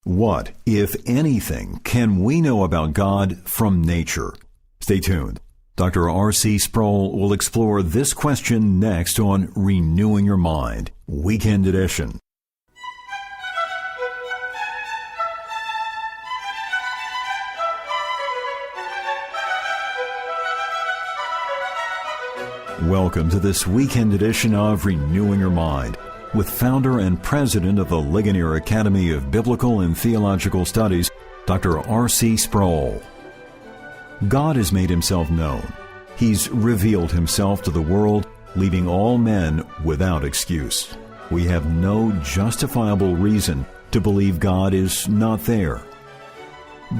What, if anything, can we know about God from nature? Stay tuned. Dr. R.C. Sproul will explore this question next on Renewing Your Mind, Weekend Edition. Welcome to this weekend edition of Renewing Your Mind with founder and president of the Ligonier Academy of Biblical and Theological Studies, Dr. R.C. Sproul. God has made himself known. He's revealed himself to the world, leaving all men without excuse. We have no justifiable reason to believe God is not there.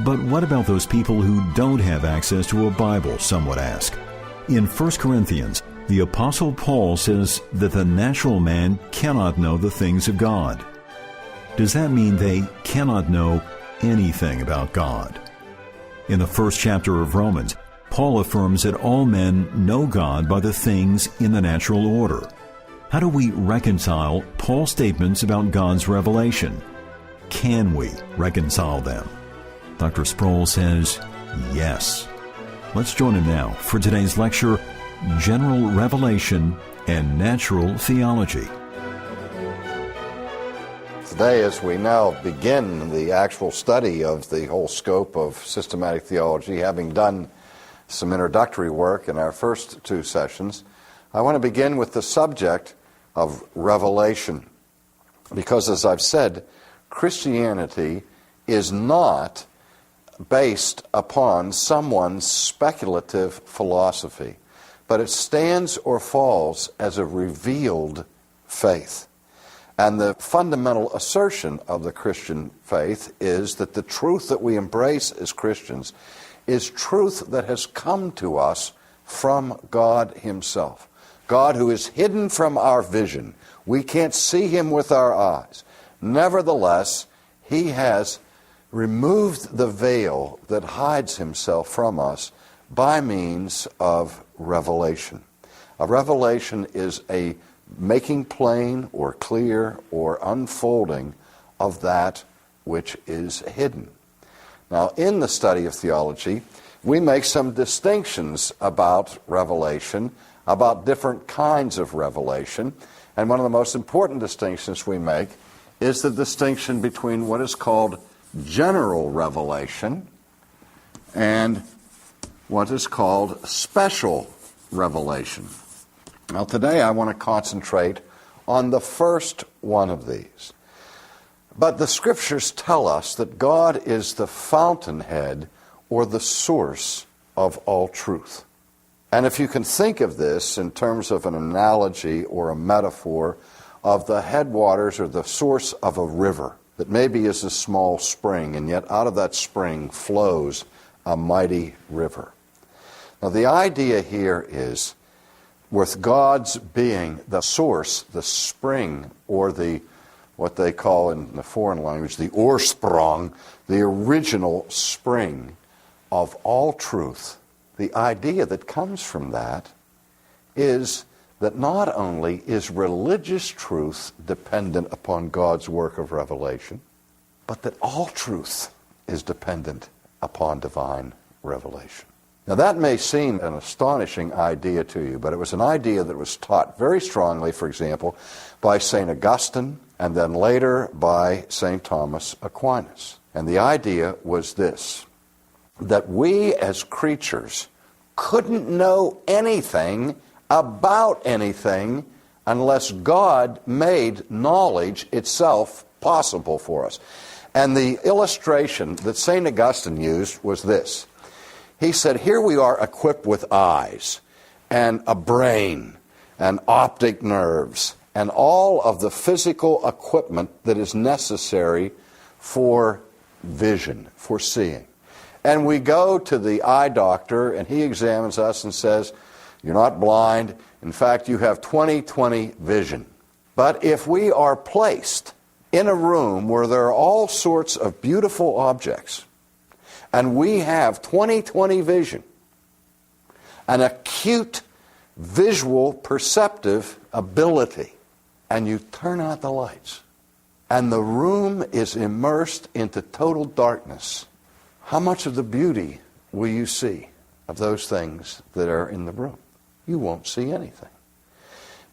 But what about those people who don't have access to a Bible, some would ask? In 1 Corinthians, the Apostle Paul says that the natural man cannot know the things of God. Does that mean they cannot know anything about God? In the first chapter of Romans, Paul affirms that all men know God by the things in the natural order. How do we reconcile Paul's statements about God's revelation? Can we reconcile them? Dr. Sproul says yes. Let's join him now for today's lecture, General Revelation and Natural Theology. Today, as we now begin the actual study of the whole scope of systematic theology, having done some introductory work in our first two sessions, I want to begin with the subject of revelation. Because, as I've said, Christianity is not based upon someone's speculative philosophy, but it stands or falls as a revealed faith. And the fundamental assertion of the Christian faith is that the truth that we embrace as Christians is truth that has come to us from God himself. God who is hidden from our vision. We can't see him with our eyes. Nevertheless, he has removed the veil that hides himself from us by means of revelation. A revelation is a making plain or clear or unfolding of that which is hidden. Now, in the study of theology, we make some distinctions about revelation, about different kinds of revelation, and one of the most important distinctions we make is the distinction between what is called general revelation and what is called special revelation. Now, today I want to concentrate on the first one of these. But the Scriptures tell us that God is the fountainhead or the source of all truth. And if you can think of this in terms of an analogy or a metaphor of the headwaters or the source of a river that maybe is a small spring, and yet out of that spring flows a mighty river. Now, the idea here is, with God's being the source, the spring, or the what they call in the foreign language, the Ursprung, the original spring of all truth, the idea that comes from that is that not only is religious truth dependent upon God's work of revelation, but that all truth is dependent upon divine revelation. Now, that may seem an astonishing idea to you, but it was an idea that was taught very strongly, for example, by St. Augustine and then later by St. Thomas Aquinas. And the idea was this, that we as creatures couldn't know anything about anything unless God made knowledge itself possible for us. And the illustration that St. Augustine used was this. He said, here we are equipped with eyes and a brain and optic nerves and all of the physical equipment that is necessary for vision, for seeing. And we go to the eye doctor and he examines us and says, you're not blind. In fact, you have 20/20 vision. But if we are placed in a room where there are all sorts of beautiful objects, and we have 20/20 vision, an acute visual perceptive ability, and you turn out the lights, and the room is immersed into total darkness, how much of the beauty will you see of those things that are in the room? You won't see anything.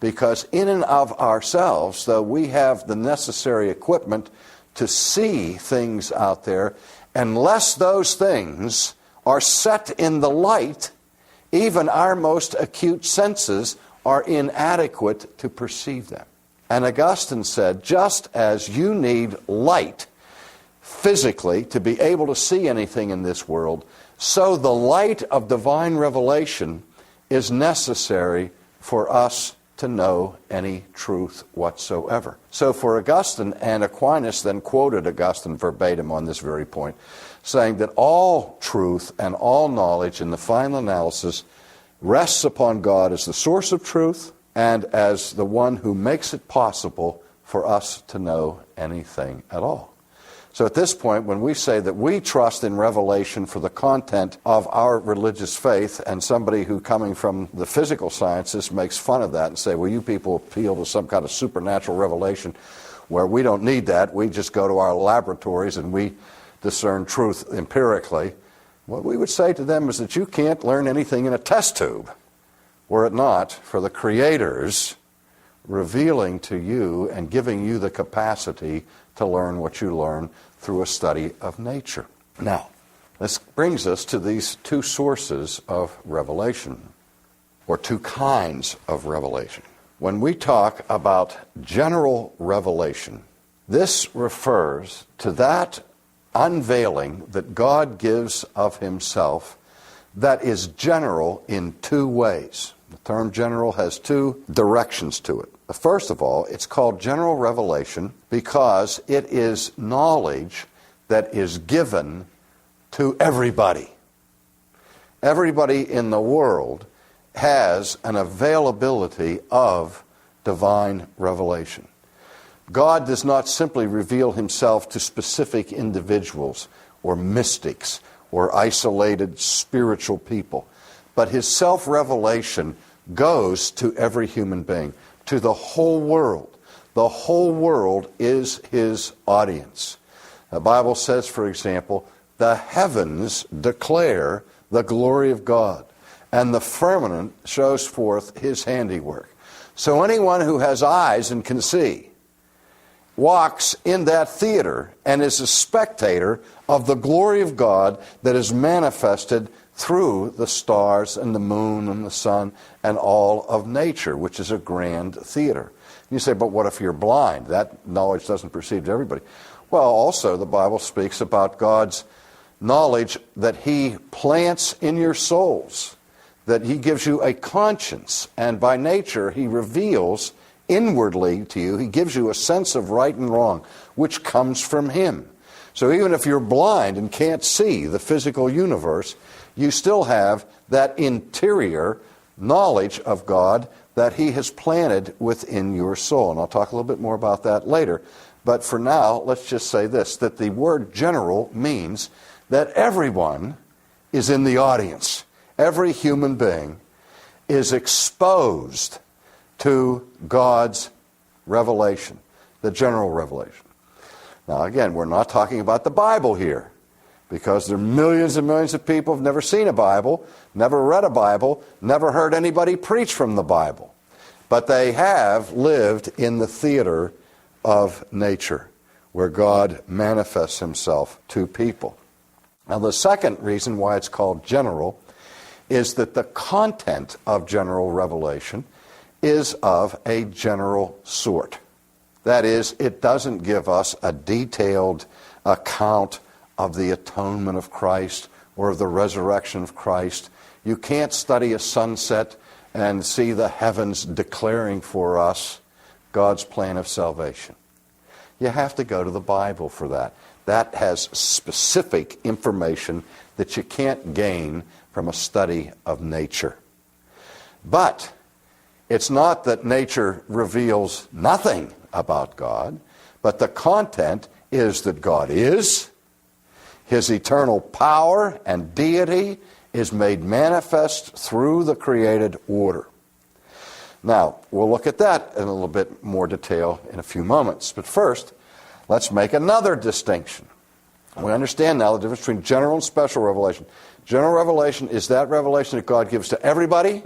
Because in and of ourselves, though we have the necessary equipment to see things out there, unless those things are set in the light, even our most acute senses are inadequate to perceive them. And Augustine said, just as you need light physically to be able to see anything in this world, so the light of divine revelation is necessary for us to know any truth whatsoever. So for Augustine, and Aquinas then quoted Augustine verbatim on this very point, saying that all truth and all knowledge in the final analysis rests upon God as the source of truth and as the one who makes it possible for us to know anything at all. So at this point, when we say that we trust in revelation for the content of our religious faith, and somebody who coming from the physical sciences makes fun of that and say, well, you people appeal to some kind of supernatural revelation where we don't need that, we just go to our laboratories and we discern truth empirically. What we would say to them is that you can't learn anything in a test tube, were it not for the Creator's revealing to you and giving you the capacity to learn what you learn through a study of nature. Now, this brings us to these two sources of revelation, or two kinds of revelation. When we talk about general revelation, this refers to that unveiling that God gives of himself that is general in two ways. The term general has two directions to it. First of all, it's called general revelation because it is knowledge that is given to everybody. Everybody in the world has an availability of divine revelation. God does not simply reveal himself to specific individuals or mystics or isolated spiritual people, but his self-revelation goes to every human being, to the whole world. The whole world is his audience. The Bible says, for example, the heavens declare the glory of God, and the firmament shows forth his handiwork. So anyone who has eyes and can see walks in that theater and is a spectator of the glory of God that is manifested through the stars and the moon and the sun and all of nature, which is a grand theater. You say, but what if you're blind? That knowledge doesn't proceed to everybody. Well, also the Bible speaks about God's knowledge that he plants in your souls, that he gives you a conscience, and by nature he reveals inwardly to you, he gives you a sense of right and wrong, which comes from him. So even if you're blind and can't see the physical universe, you still have that interior knowledge of God that he has planted within your soul. And I'll talk a little bit more about that later. But for now, let's just say this, that the word general means that everyone is in the audience. Every human being is exposed to God's revelation, the general revelation. Now again, we're not talking about the Bible here, because there are millions and millions of people who have never seen a Bible, never read a Bible, never heard anybody preach from the Bible. But they have lived in the theater of nature, where God manifests himself to people. Now the second reason why it's called general is that the content of general revelation is of a general sort. That is, it doesn't give us a detailed account of the atonement of Christ or of the resurrection of Christ. You can't study a sunset and see the heavens declaring for us God's plan of salvation. You have to go to the Bible for that. That has specific information that you can't gain from a study of nature. But it's not that nature reveals nothing about God, but the content is that God is. His eternal power and deity is made manifest through the created order. Now, we'll look at that in a little bit more detail in a few moments. But first, let's make another distinction. We understand now the difference between general and special revelation. General revelation is that revelation that God gives to everybody,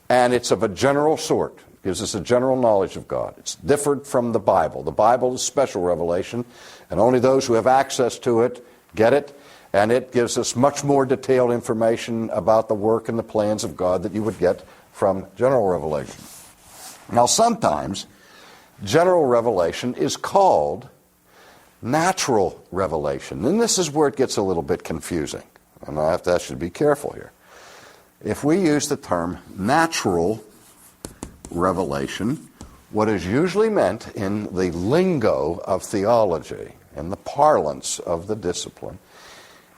and it's of a general sort. It gives us a general knowledge of God. It's different from the Bible. The Bible is special revelation, and only those who have access to it get it, and it gives us much more detailed information about the work and the plans of God that you would get from general revelation. Now, sometimes general revelation is called natural revelation. And this is where it gets a little bit confusing. And I have to ask you to be careful here. If we use the term natural revelation, what is usually meant in the lingo of theology, in the parlance of the discipline,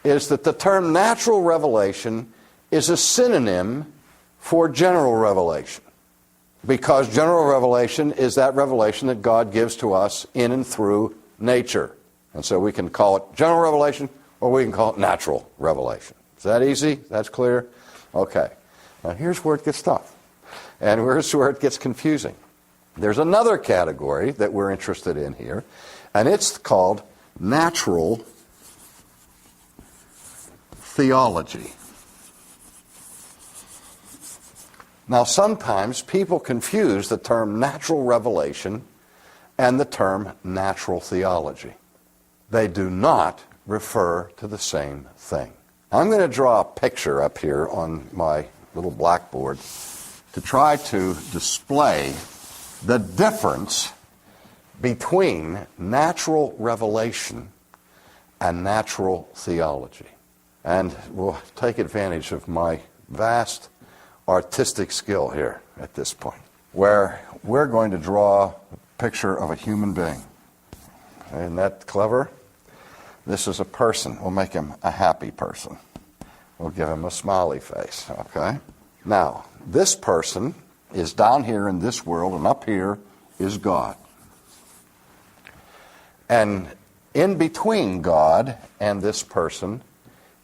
is that the term natural revelation is a synonym for general revelation. Because general revelation is that revelation that God gives to us in and through nature. And so we can call it general revelation, or we can call it natural revelation. Is that easy? That's clear? Okay. Now here's where it gets tough. And here's where it gets confusing. There's another category that we're interested in here, and it's called natural theology. Now sometimes people confuse the term natural revelation and the term natural theology. They do not refer to the same thing. I'm going to draw a picture up here on my little blackboard to try to display the difference between natural revelation and natural theology. And we'll take advantage of my vast artistic skill here at this point, where we're going to draw picture of a human being. Isn't that clever? This is a person. We'll make him a happy person. We'll give him a smiley face, okay? Now, this person is down here in this world, and up here is God. And in between God and this person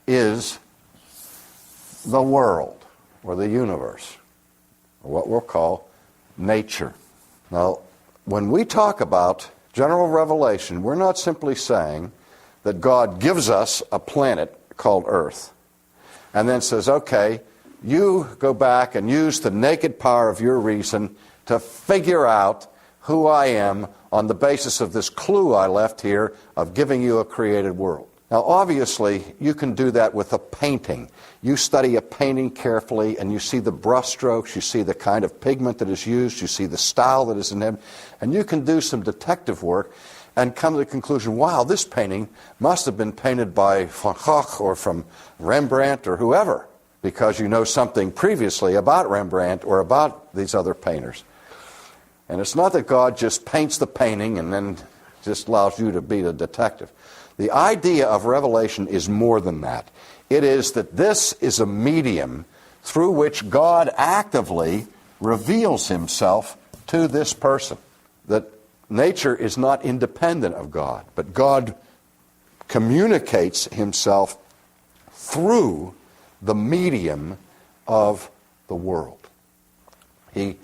is the world, or the universe, or what we'll call nature. Now, when we talk about general revelation, we're not simply saying that God gives us a planet called Earth and then says, okay, you go back and use the naked power of your reason to figure out who I am on the basis of this clue I left here of giving you a created world. Now, obviously, you can do that with a painting. You study a painting carefully, and you see the brush strokes, you see the kind of pigment that is used, you see the style that is in it, and you can do some detective work and come to the conclusion, wow, this painting must have been painted by Van Gogh or from Rembrandt or whoever, because you know something previously about Rembrandt or about these other painters. And it's not that God just paints the painting and then just allows you to be the detective. The idea of revelation is more than that. It is that this is a medium through which God actively reveals himself to this person. That nature is not independent of God, but God communicates himself through the medium of the world. He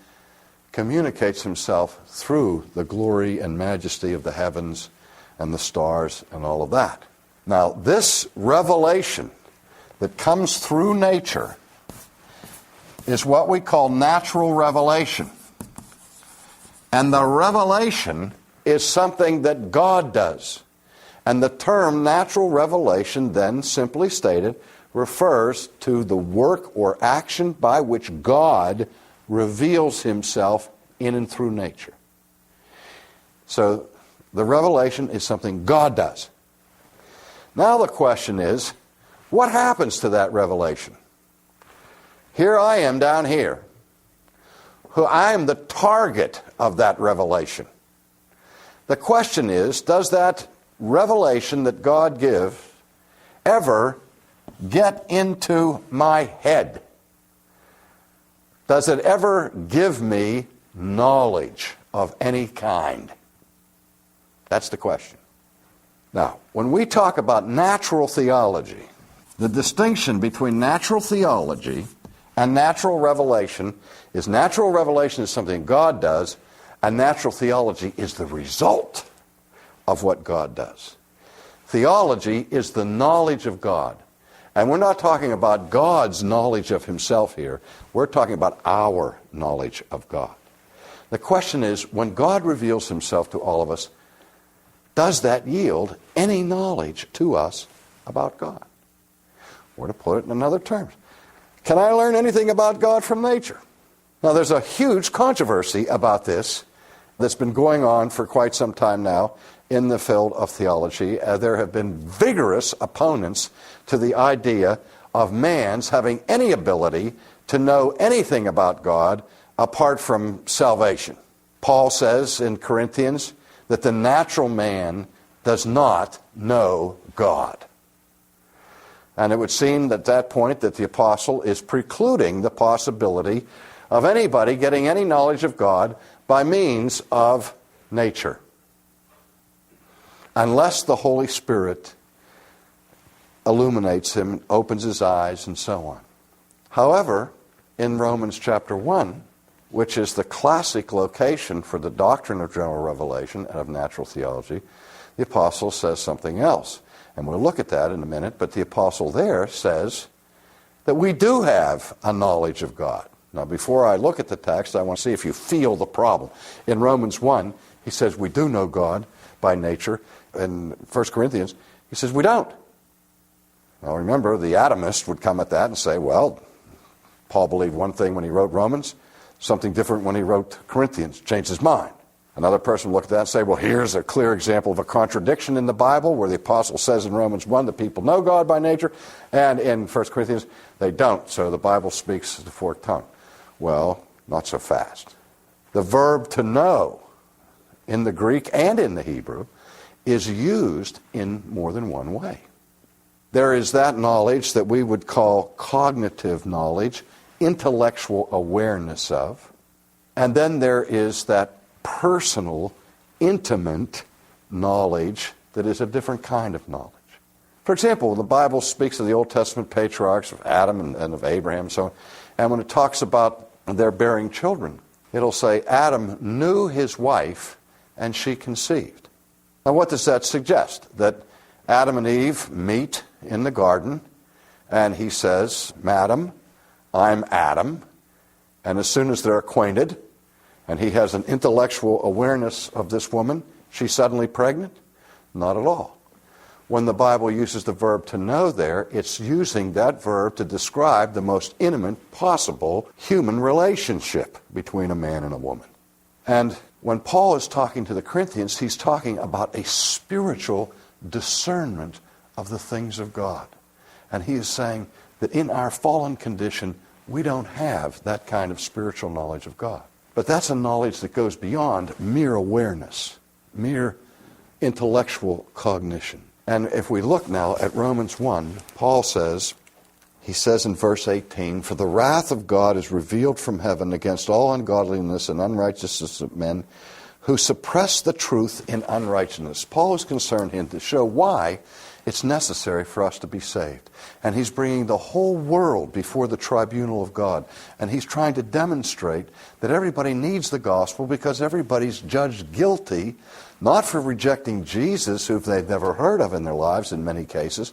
communicates himself through the glory and majesty of the heavens and the stars and all of that. Now, this revelation that comes through nature is what we call natural revelation. And the revelation is something that God does. And the term natural revelation, then simply stated, refers to the work or action by which God reveals himself in and through nature. So the revelation is something God does. Now the question is, what happens to that revelation? Here I am down here. I am the target of that revelation. The question is, does that revelation that God gives ever get into my head? Does it ever give me knowledge of any kind? That's the question. Now, when we talk about natural theology, the distinction between natural theology and natural revelation is something God does, and natural theology is the result of what God does. Theology is the knowledge of God. And we're not talking about God's knowledge of himself here. We're talking about our knowledge of God. The question is, when God reveals himself to all of us, does that yield any knowledge to us about God? Or to put it in other terms, can I learn anything about God from nature? Now, there's a huge controversy about this that's been going on for quite some time now in the field of theology. There have been vigorous opponents to the idea of man's having any ability to know anything about God apart from salvation. Paul says in Corinthians that the natural man does not know God. And it would seem at that point that the apostle is precluding the possibility of anybody getting any knowledge of God by means of nature, unless the Holy Spirit illuminates him, opens his eyes, and so on. However, in Romans chapter 1, which is the classic location for the doctrine of general revelation and of natural theology, the apostle says something else. And we'll look at that in a minute, but the apostle there says that we do have a knowledge of God. Now, before I look at the text, I want to see if you feel the problem. In Romans 1, he says we do know God by nature. In 1 Corinthians, he says we don't. Now, remember, the atomist would come at that and say, well, Paul believed one thing when he wrote Romans, something different when he wrote Corinthians, changed his mind. Another person would look at that and say, well, here's a clear example of a contradiction in the Bible where the apostle says in Romans 1 that people know God by nature, and in 1 Corinthians they don't, so the Bible speaks the forked tongue. Well, not so fast. The verb to know in the Greek and in the Hebrew is used in more than one way. There is that knowledge that we would call cognitive knowledge, intellectual awareness of, and then there is that personal, intimate knowledge that is a different kind of knowledge. For example, the Bible speaks of the Old Testament patriarchs of Adam and of Abraham and so on, and when it talks about their bearing children, it'll say Adam knew his wife and she conceived. Now what does that suggest? That Adam and Eve meet in the garden and he says, Madam, I'm Adam, and as soon as they're acquainted and he has an intellectual awareness of this woman, she's suddenly pregnant? Not at all. When the Bible uses the verb to know there, it's using that verb to describe the most intimate possible human relationship between a man and a woman. And when Paul is talking to the Corinthians, he's talking about a spiritual discernment of the things of God. And he is saying that in our fallen condition, we don't have that kind of spiritual knowledge of God. But that's a knowledge that goes beyond mere awareness, mere intellectual cognition. And if we look now at Romans 1, Paul says, he says in verse 18, for the wrath of God is revealed from heaven against all ungodliness and unrighteousness of men who suppress the truth in unrighteousness. Paul is concerned here to show why it's necessary for us to be saved. And he's bringing the whole world before the tribunal of God. And he's trying to demonstrate that everybody needs the gospel because everybody's judged guilty, not for rejecting Jesus, who they've never heard of in their lives in many cases,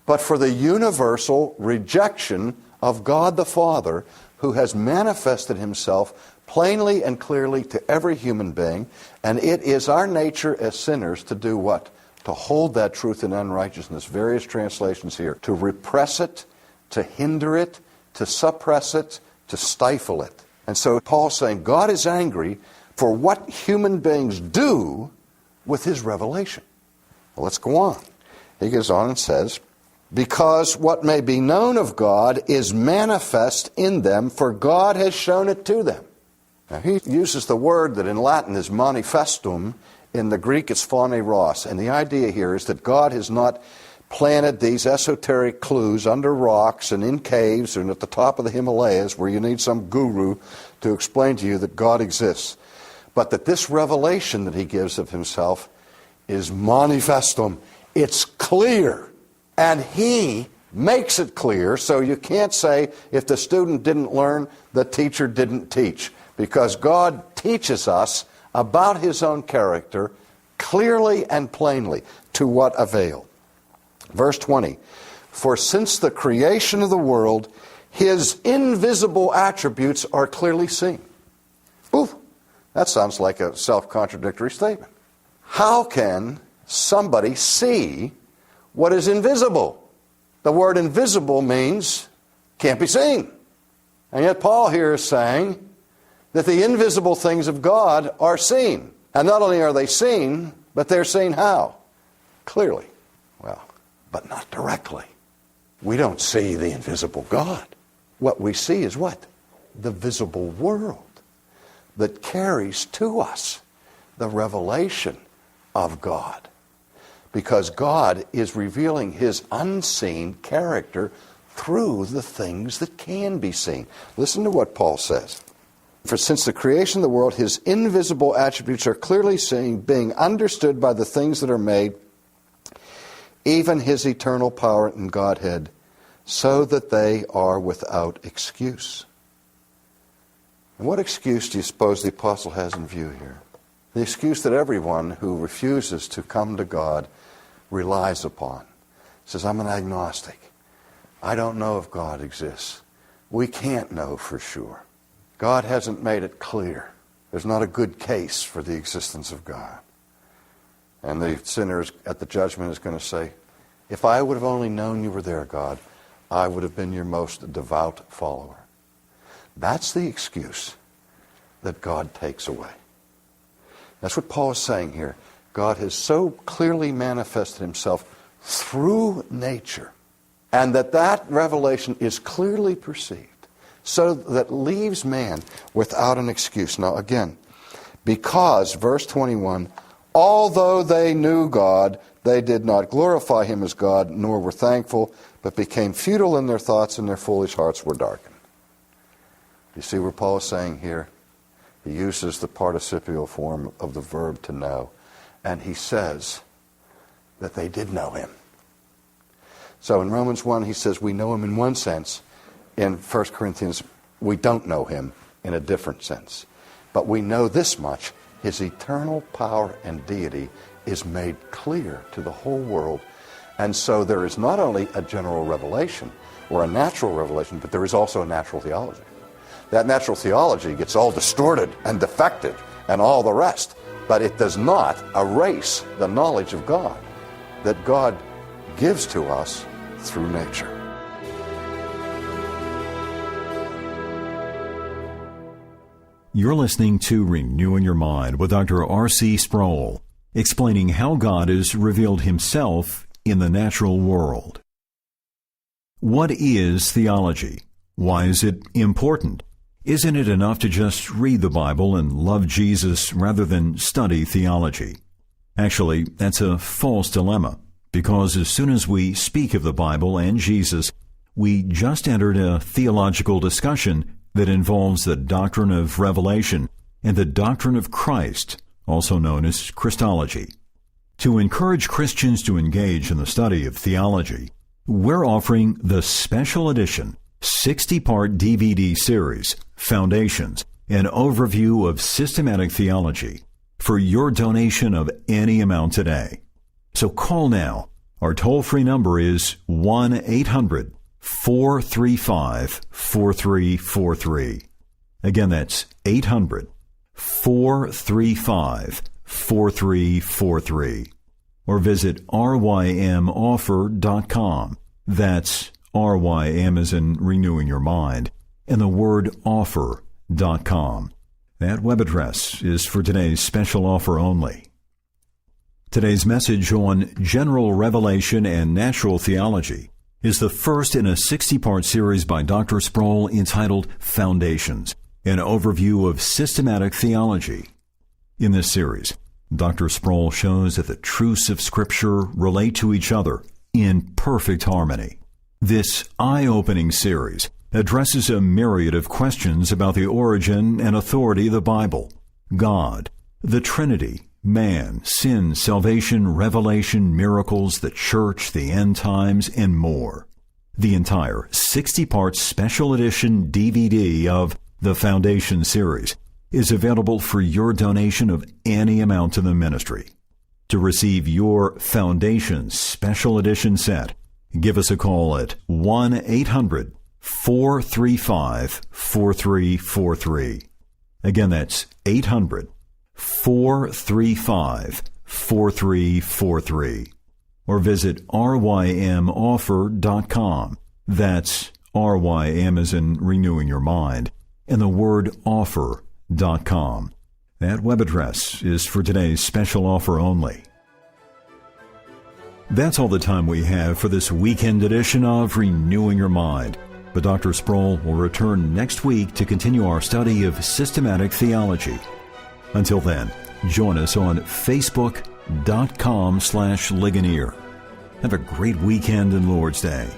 but for the universal rejection of God the Father, who has manifested himself plainly and clearly to every human being. And it is our nature as sinners to do what? To hold that truth in unrighteousness. Various translations here. To repress it, to hinder it, to suppress it, to stifle it. And so Paul's saying God is angry for what human beings do with his revelation. Well, let's go on. He goes on and says, because what may be known of God is manifest in them, for God has shown it to them. Now, he uses the word that in Latin is manifestum. In the Greek, it's phaneros. And the idea here is that God has not planted these esoteric clues under rocks and in caves and at the top of the Himalayas where you need some guru to explain to you that God exists. But that this revelation that he gives of himself is manifestum. It's clear. And he makes it clear, so you can't say if the student didn't learn, the teacher didn't teach. Because God teaches us about his own character clearly and plainly. To what avail? Verse 20, for since the creation of the world, his invisible attributes are clearly seen. Ooh, that sounds like a self-contradictory statement. How can somebody see what is invisible? The word invisible means can't be seen. And yet Paul here is saying that the invisible things of God are seen. And not only are they seen, but they're seen how? Clearly. Well, but not directly. We don't see the invisible God. What we see is what? The visible world that carries to us the revelation of God. Because God is revealing his unseen character through the things that can be seen. Listen to what Paul says. For since the creation of the world, his invisible attributes are clearly seen, being understood by the things that are made, even his eternal power and Godhead, so that they are without excuse. And what excuse do you suppose the apostle has in view here? The excuse that everyone who refuses to come to God relies upon. Says, I'm an agnostic. I don't know if God exists. We can't know for sure. God hasn't made it clear. There's not a good case for the existence of God. And the sinner at the judgment is going to say, if I would have only known you were there, God, I would have been your most devout follower. That's the excuse that God takes away. That's what Paul is saying here. God has so clearly manifested himself through nature, and that revelation is clearly perceived, so that leaves man without an excuse. Now again, because, verse 21, although they knew God, they did not glorify him as God, nor were thankful, but became futile in their thoughts, and their foolish hearts were darkened. You see where Paul is saying here? He uses the participial form of the verb to know, and he says that they did know him. So in Romans 1, he says we know him in one sense. In 1 Corinthians, we don't know him in a different sense. But we know this much: his eternal power and deity is made clear to the whole world. And so there is not only a general revelation or a natural revelation, but there is also a natural theology. That natural theology gets all distorted and defective and all the rest, but it does not erase the knowledge of God that God gives to us through nature. You're listening to Renewing Your Mind with Dr. R.C. Sproul, explaining how God has revealed himself in the natural world. What is theology? Why is it important? Isn't it enough to just read the Bible and love Jesus rather than study theology? Actually, that's a false dilemma, because as soon as we speak of the Bible and Jesus, we just entered a theological discussion that involves the doctrine of revelation and the doctrine of Christ, also known as Christology. To encourage Christians to engage in the study of theology, we're offering the special edition 60-part DVD series, Foundations, an overview of systematic theology, for your donation of any amount today. So call now. Our toll-free number is 1-800-435-4343. Again, that's 800-435-4343. Or visit rymoffer.com. That's RYM as in renewing your mind, and the word offer.com. That web address is for today's special offer only. Today's message on general revelation and natural theology is the first in a 60-part series by Dr. Sproul entitled Foundations, an overview of systematic theology. In this series, Dr. Sproul shows that the truths of Scripture relate to each other in perfect harmony. This eye-opening series addresses a myriad of questions about the origin and authority of the Bible, God, the Trinity, man, sin, salvation, revelation, miracles, the church, the end times, and more. The entire 60-part special edition DVD of the Foundation series is available for your donation of any amount to the ministry. To receive your Foundations Special Edition set, give us a call at 1-800-435-4343. Again, that's 800-435-4343. Or visit rymoffer.com. That's RYM as in renewing your mind, and the word offer.com. That web address is for today's special offer only. That's all the time we have for this weekend edition of Renewing Your Mind. But Dr. Sproul will return next week to continue our study of systematic theology. Until then, join us on Facebook.com/Ligonier. Have a great weekend and Lord's Day.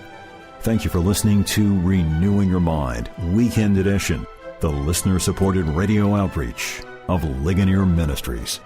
Thank you for listening to Renewing Your Mind, Weekend Edition, the listener-supported radio outreach of Ligonier Ministries.